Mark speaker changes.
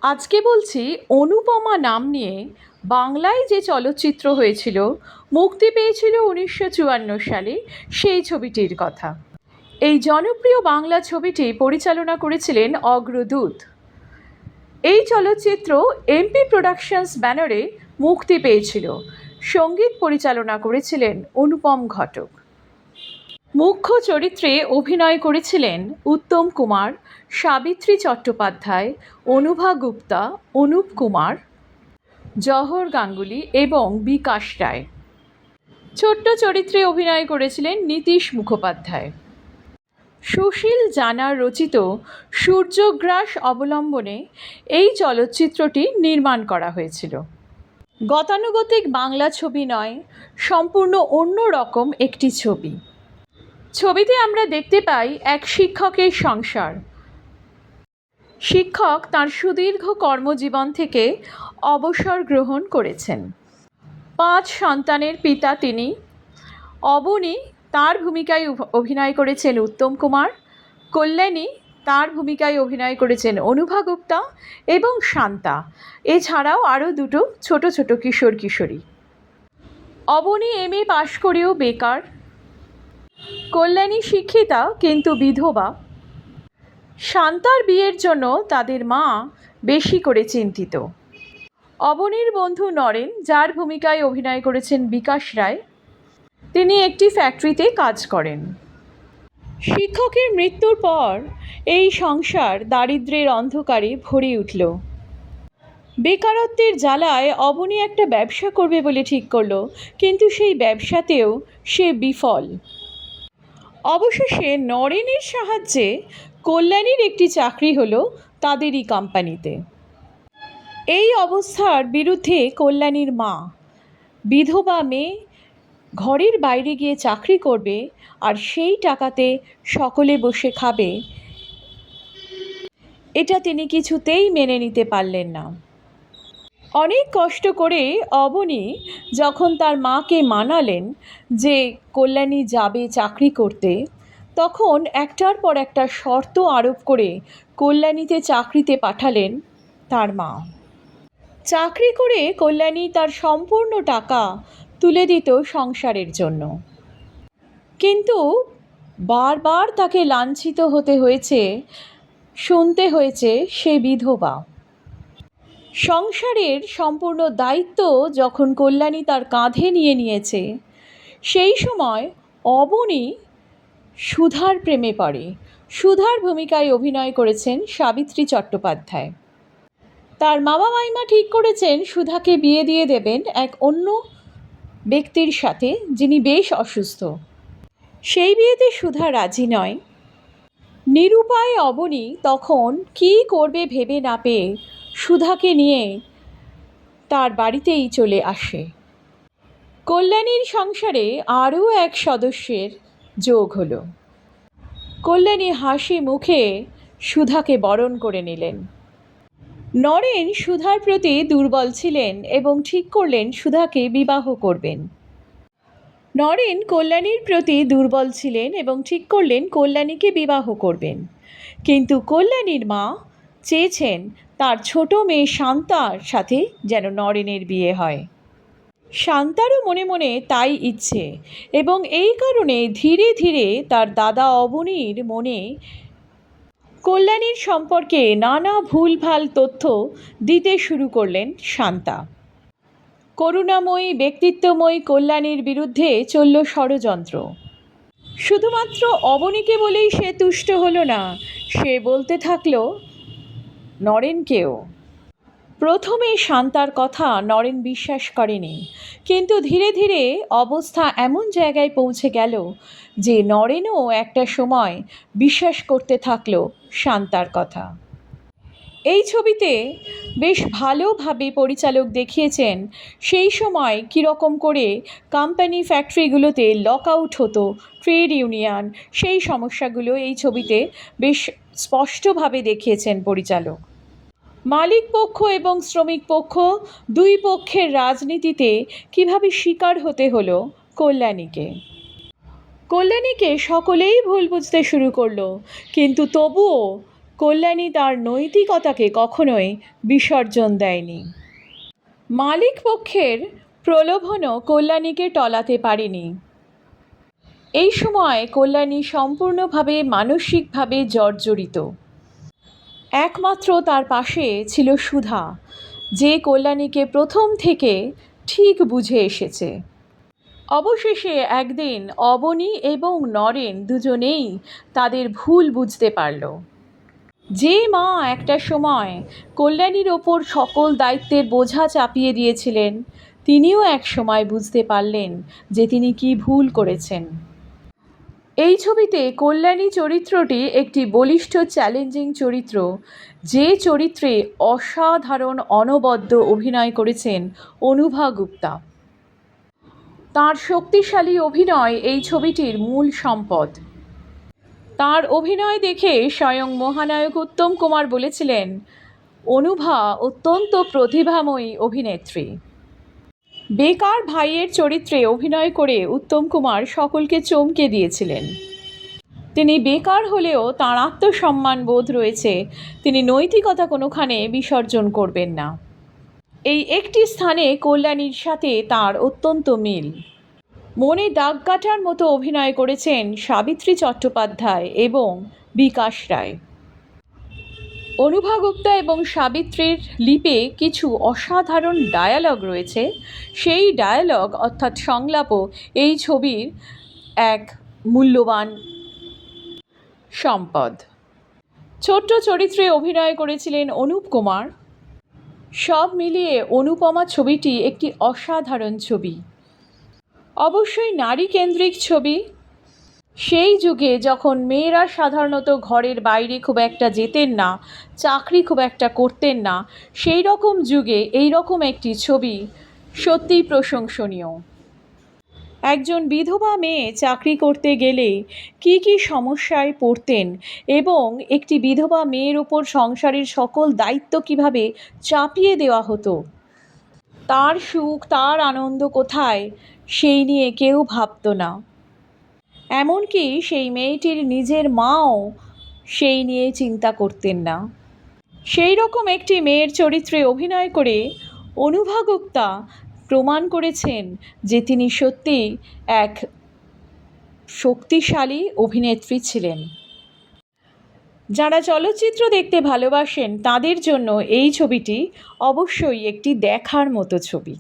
Speaker 1: আজকে বলছি অনুপমা নাম নিয়ে বাংলায় যে চলচ্চিত্র হয়েছিল, মুক্তি পেয়েছিল 1954 সালে, সেই ছবিটির কথা। এই জনপ্রিয় বাংলা ছবিটি পরিচালনা করেছিলেন অগ্রদূত। এই চলচ্চিত্র এমপি প্রোডাকশনস ব্যানারে মুক্তি পেয়েছিল। সঙ্গীত পরিচালনা করেছিলেন অনুপম ঘটক। মুখ্য চরিত্রে অভিনয় করেছিলেন উত্তম কুমার, সাবিত্রী চট্টোপাধ্যায়, অনুভা গুপ্তা, অনুপ কুমার, জহর গাঙ্গুলি এবং বিকাশ রায়। ছোট্ট চরিত্রে অভিনয় করেছিলেন নীতিশ মুখোপাধ্যায়। সুশীল জানার রচিত সূর্যগ্রাস অবলম্বনে এই চলচ্চিত্রটি নির্মাণ করা হয়েছিল। গতানুগতিক বাংলা ছবি নয়, সম্পূর্ণ অন্য রকম একটি ছবি। ছবিতে আমরা দেখতে পাই এক শিক্ষকের সংসার। শিক্ষক তাঁর সুদীর্ঘ কর্মজীবন থেকে অবসর গ্রহণ করেছেন। 5 সন্তানের পিতা তিনি। অবনী, তার ভূমিকায় অভিনয় করেছেন উত্তম কুমার। কল্যাণী, তার ভূমিকায় অভিনয় করেছেন অনুভা গুপ্তা এবং শান্তা, এছাড়াও আরও দুটো ছোট ছোট কিশোর কিশোরী। অবনী MA পাশ করেও বেকার। কল্যাণী শিক্ষিতা কিন্তু বিধবা। শান্তার বিয়ের জন্য তাদের মা বেশি করে চিন্তিত। অবনীর বন্ধু নরেন, যার ভূমিকায় অভিনয় করেছেন বিকাশ রায়, তিনি একটি ফ্যাক্টরিতে কাজ করেন। শিক্ষকের মৃত্যুর পর এই সংসার দারিদ্র্যের অন্ধকারে ভরে উঠল। বেকারত্বের জ্বালায় অবনী একটা ব্যবসা করবে বলে ঠিক করলো, কিন্তু সেই ব্যবসাতেও সে বিফল। অবশেষে নরেনের সাহায্যে কল্যাণীর একটি চাকরি হলো তাদেরই কোম্পানিতে। এই অবস্থার বিরুদ্ধে কল্যাণীর মা, বিধবা মেয়ে, ঘরের বাইরে গিয়ে চাকরি করবে আর সেই টাকাতে সকলে বসে খাবে, এটা তিনি কিছুতেই মেনে নিতে পারলেন না। অনেক কষ্ট করে অবনী যখন তার মাকে মানালেন যে কল্যাণী যাবে চাকরি করতে, তখন একটার পর একটা শর্ত আরোপ করে কল্যাণীতে চাকরিতে পাঠালেন তার মা। চাকরি করে কল্যাণী তার সম্পূর্ণ টাকা তুলে দিত সংসারের জন্য, কিন্তু বারবার তাকে লাঞ্ছিত হতে হয়েছে, শুনতে হয়েছে সে বিধবা। সংসারের সম্পূর্ণ দায়িত্ব যখন কল্যাণী তার কাঁধে নিয়ে নিয়েছে, সেই সময় অবনী সুধার প্রেমে পড়ে। সুধার ভূমিকায় অভিনয় করেছেন সাবিত্রী চট্টোপাধ্যায়। তার বাবা মাইমা ঠিক করেছেন সুধাকে বিয়ে দিয়ে দেবেন এক অন্য ব্যক্তির সাথে, যিনি বেশ অসুস্থ। সেই বিয়েতে সুধা রাজি নয়। নিরুপায় অবনী তখন কী করবে ভেবে না পেয়ে সুধাকে নিয়ে তার বাড়িতেই চলে আসে। কল্যাণীর সংসারে আরও এক সদস্যের যোগ হলো। কল্যাণী হাসি মুখে সুধাকে বরণ করে নিলেন। নরেন সুধার প্রতি দুর্বল ছিলেন এবং ঠিক করলেন সুধাকে বিবাহ করবেন। নরেন কল্যাণীর প্রতি দুর্বল ছিলেন এবং ঠিক করলেন কল্যাণীকে বিবাহ করবেন, কিন্তু কল্যাণীর মা চেয়েছেন তার ছোট মেয়ে শান্তার সাথে যেন নরেনের বিয়ে হয়। শান্তারও মনে মনে তাই ইচ্ছে, এবং এই কারণে ধীরে ধীরে তার দাদা অবনীর মনে কল্যাণীর সম্পর্কে নানা ভুলভাল তথ্য দিতে শুরু করলেন শান্তা। করুণাময়ী ব্যক্তিত্বময়ী কল্যাণীর বিরুদ্ধে চলল ষড়যন্ত্র। শুধুমাত্র অবনীকে বলেই সে তুষ্ট হলো না, সে বলতে থাকলো নরেনকেও। প্রথমে শান্তার কথা নরেন বিশ্বাস করেনি, কিন্তু ধীরে ধীরে অবস্থা এমন জায়গায় পৌঁছে গেল যে নরেনও একটা সময় বিশ্বাস করতে থাকলো শান্তার কথা। এই ছবিতে বেশ ভালোভাবে পরিচালক দেখিয়েছেন সেই সময় কীরকম করে কোম্পানি ফ্যাক্টরিগুলোতে লক আউট হতো, ট্রেড ইউনিয়ন, সেই সমস্যাগুলো এই ছবিতে বেশ স্পষ্টভাবে দেখিয়েছেন পরিচালক। মালিক পক্ষ এবং শ্রমিক পক্ষ, দুই পক্ষের রাজনীতিতে কীভাবে শিকার হতে হলো কল্যাণীকে। কল্যাণীকে সকলেই ভুল বুঝতে শুরু করলো, কিন্তু তবুও কল্যাণী তার নৈতিকতাকে কখনোই বিসর্জন দেয়নি। মালিক পক্ষের প্রলোভনও কল্যাণীকে টলাতে পারেনি। এই সময় কল্যাণী সম্পূর্ণভাবে মানসিকভাবে জর্জরিত। একমাত্র তার পাশে ছিল সুধা, যে কল্যাণীকে প্রথম থেকে ঠিক বুঝে এসেছে। অবশেষে একদিন অবনী এবং নরেন দুজনেই তাদের ভুল বুঝতে পারল। যে মা একটা সময় কল্যাণীর ওপর সকল দায়িত্বের বোঝা চাপিয়ে দিয়েছিলেন, তিনিও এক সময় বুঝতে পারলেন যে তিনি কি ভুল করেছেন। এই ছবিতে কল্যাণী চরিত্রটি একটি বলিষ্ঠ চ্যালেঞ্জিং চরিত্র, যে চরিত্রে অসাধারণ অনবদ্য অভিনয় করেছেন অনুভা গুপ্তা। তার শক্তিশালী অভিনয় এই ছবিটির মূল সম্পদ। তার অভিনয় দেখে স্বয়ং মহানায়ক উত্তম কুমার বলেছিলেন, অনুভা অত্যন্ত প্রতিভাময়ী অভিনেত্রী। বেকার ভাইয়ের চরিত্রে অভিনয় করে উত্তম কুমার সকলকে চমকে দিয়েছিলেন। তিনি বেকার হলেও তাঁর আত্মসম্মান বোধ রয়েছে, তিনি নৈতিকতা কোনোখানে বিসর্জন করবেন না। এই একটি স্থানে কল্যাণীর সাথে তার অত্যন্ত মিল। মনে দাগ কাটার মতো অভিনয় করেছেন সাবিত্রী চট্টোপাধ্যায় এবং বিকাশ রায়। অনুভা গুপ্তা এবং সাবিত্রীর লিপে কিছু অসাধারণ ডায়ালগ রয়েছে। সেই ডায়ালগ অর্থাৎ সংলাপও এই ছবির এক মূল্যবান সম্পদ। ছোট্ট চরিত্রে অভিনয় করেছিলেন অনুপ কুমার। সব মিলিয়ে অনুপমা ছবিটি একটি অসাধারণ ছবি, অবশ্যই নারী কেন্দ্রিক ছবি। সেই যুগে যখন মেয়েরা সাধারণত ঘরের বাইরে খুব একটা যেতেন না, চাকরি খুব একটা করতেন না, সেই রকম যুগে এই রকম একটি ছবি সত্যিই প্রশংসনীয়। একজন বিধবা মেয়ে চাকরি করতে গেলে কি কি সমস্যায় পড়তেন এবং একটি বিধবা মেয়ের উপর সংসারের সকল দায়িত্ব কিভাবে চাপিয়ে দেওয়া হতো, তার সুখ তার আনন্দ কোথায় সেই নিয়ে কেউ ভাবত না। এমনকি সেই মেয়েটির নিজের মাও সেই নিয়ে চিন্তা করতেন না। সেই রকম একটি মেয়ের চরিত্রে অভিনয় করে অনুভা গুপ্তা প্রমাণ করেছেন যে তিনি সত্যিই এক শক্তিশালী অভিনেত্রী ছিলেন। যারা চলচ্চিত্র দেখতে ভালোবাসেন তাদের জন্য এই ছবিটি অবশ্যই একটি দেখার মতো ছবি।